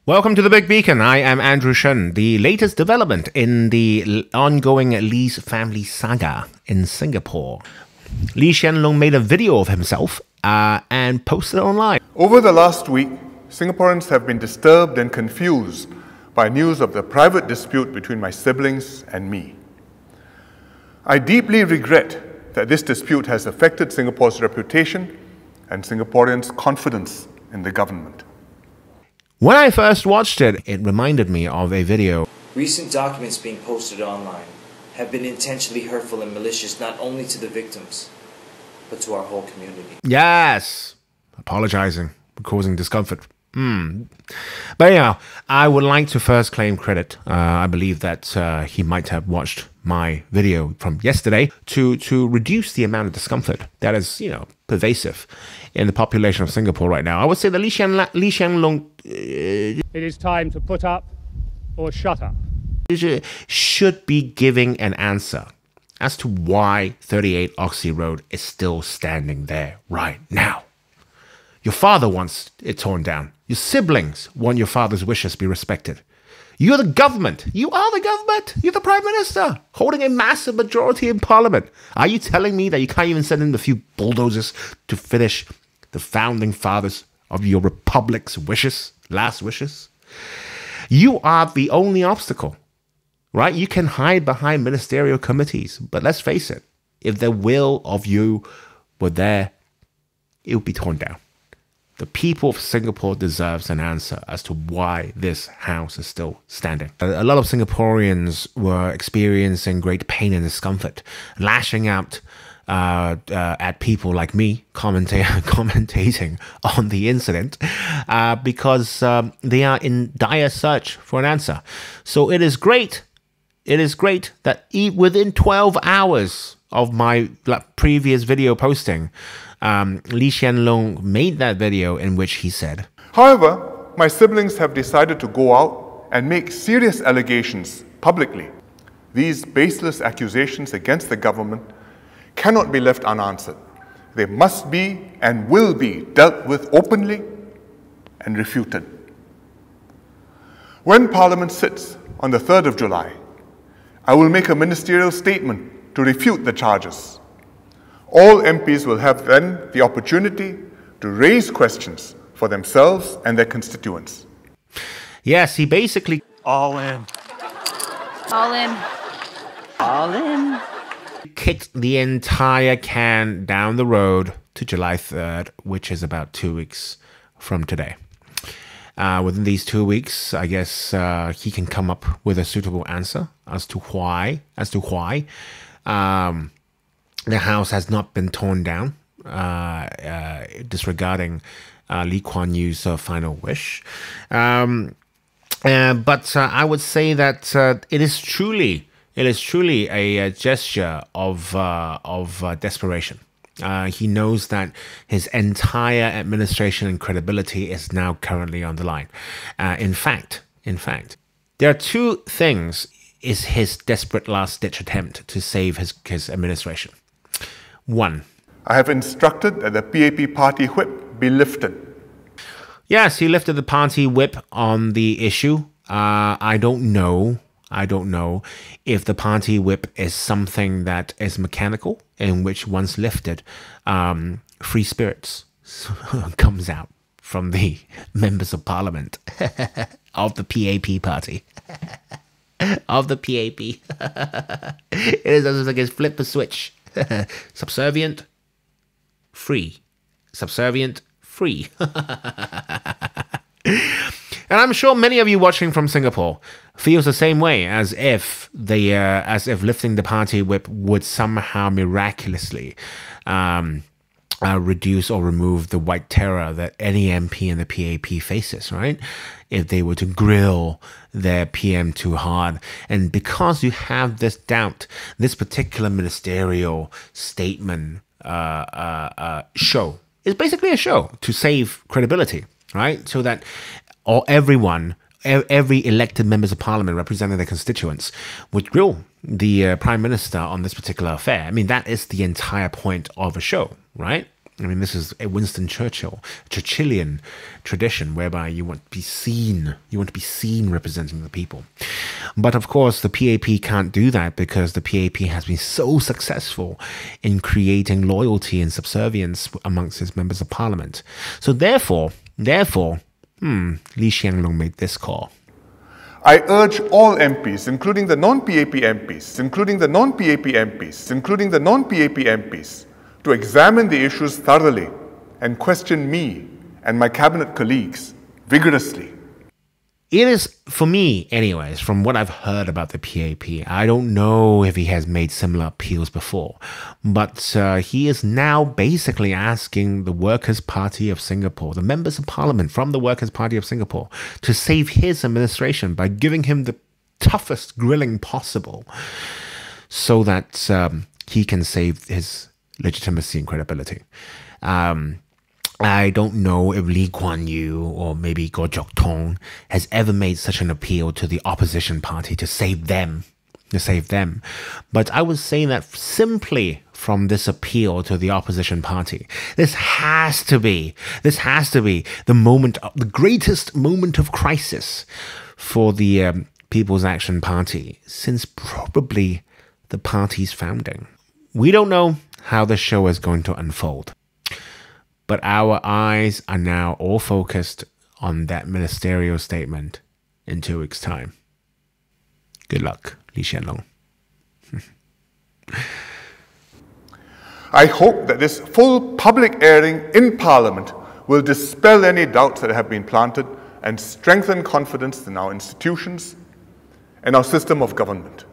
Welcome to the Big Beacon. I am Andrew Shen. The latest development in the ongoing Lee's family saga in Singapore. Hsien Loong made a video of himself and posted it online. Over the last week, Singaporeans have been disturbed and confused by news of the private dispute between my siblings and me. I deeply regret that this dispute has affected Singapore's reputation and Singaporeans' confidence in the government. When I first watched it, it reminded me of a video. Recent documents being posted online have been intentionally hurtful and malicious not only to the victims, but to our whole community. Yes! Apologizing for causing discomfort. But anyhow, I would like to first claim credit. I believe that he might have watched my video from yesterday to reduce the amount of discomfort that is, pervasive in the population of Singapore right now. I would say that Hsien Loong... It is time to put up or shut up. Should be giving an answer as to why 38 Oxley Road is still standing there right now. Your father wants it torn down. Your siblings want your father's wishes be respected. You're the government. You are the government. You're the Prime Minister, holding a massive majority in Parliament. Are you telling me that you can't even send in a few bulldozers to finish the founding fathers of your republic's wishes, last wishes? You are the only obstacle, right? You can hide behind ministerial committees, but let's face it, if the will of you were there, it would be torn down. The people of Singapore deserves an answer as to why this house is still standing. A lot of Singaporeans were experiencing great pain and discomfort, lashing out at people like me commentating on the incident because they are in dire search for an answer. So it is great. It is great that within 12 hours of my previous video posting, Hsien Loong made that video in which he said, However, my siblings have decided to go out and make serious allegations publicly. These baseless accusations against the government cannot be left unanswered. They must be and will be dealt with openly and refuted. When Parliament sits on the 3rd of July, I will make a ministerial statement to refute the charges. All MPs will have then the opportunity to raise questions for themselves and their constituents. Yes, he basically... All in. All in. All in. Kicked the entire can down the road to July 3rd, which is about 2 weeks from today. Within these 2 weeks, I guess he can come up with a suitable answer as to why the house has not been torn down, disregarding Lee Kuan Yew's final wish. But I would say that it is truly a gesture of desperation. He knows that his entire administration and credibility is now currently on the line. In fact, there are two things is his desperate last-ditch attempt to save his administration. One, I have instructed that the PAP party whip be lifted. Yes, he lifted the party whip on the issue. I don't know if the party whip is something that is mechanical, in which once lifted, free spirits comes out from the members of parliament of the PAP party. Of the PAP. It is as if they flip a switch. Subservient, free. Subservient, free. And I'm sure many of you watching from Singapore feels the same way, as if lifting the party whip would somehow miraculously reduce or remove the white terror that any MP in the PAP faces, right? If they were to grill their PM too hard. And because you have this doubt, this particular ministerial statement show is basically a show to save credibility, right? So that every elected members of parliament representing their constituents would grill the Prime Minister on this particular affair. I mean, that is the entire point of a show, right? I mean, this is a Winston Churchillian tradition whereby you want to be seen representing the people. But of course, the PAP can't do that because the PAP has been so successful in creating loyalty and subservience amongst its members of parliament. So therefore, Lee Hsien Loong made this call. I urge all MPs, including the non-PAP MPs, including the non-PAP MPs, including the non-PAP MPs, to examine the issues thoroughly and question me and my cabinet colleagues vigorously. It is, for me anyways, from what I've heard about the PAP, I don't know if he has made similar appeals before, but he is now basically asking the Workers' Party of Singapore, the members of parliament from the Workers' Party of Singapore, to save his administration by giving him the toughest grilling possible so that he can save his legitimacy and credibility. I don't know if Lee Kuan Yew or maybe Goh Chok Tong has ever made such an appeal to the opposition party to save them. But I would say that simply from this appeal to the opposition party, this has to be the greatest moment of crisis for the People's Action Party since probably the party's founding. We don't know how the show is going to unfold, but our eyes are now all focused on that ministerial statement in 2 weeks' time. Good luck, Lee Hsien Loong. I hope that this full public airing in Parliament will dispel any doubts that have been planted and strengthen confidence in our institutions and our system of government.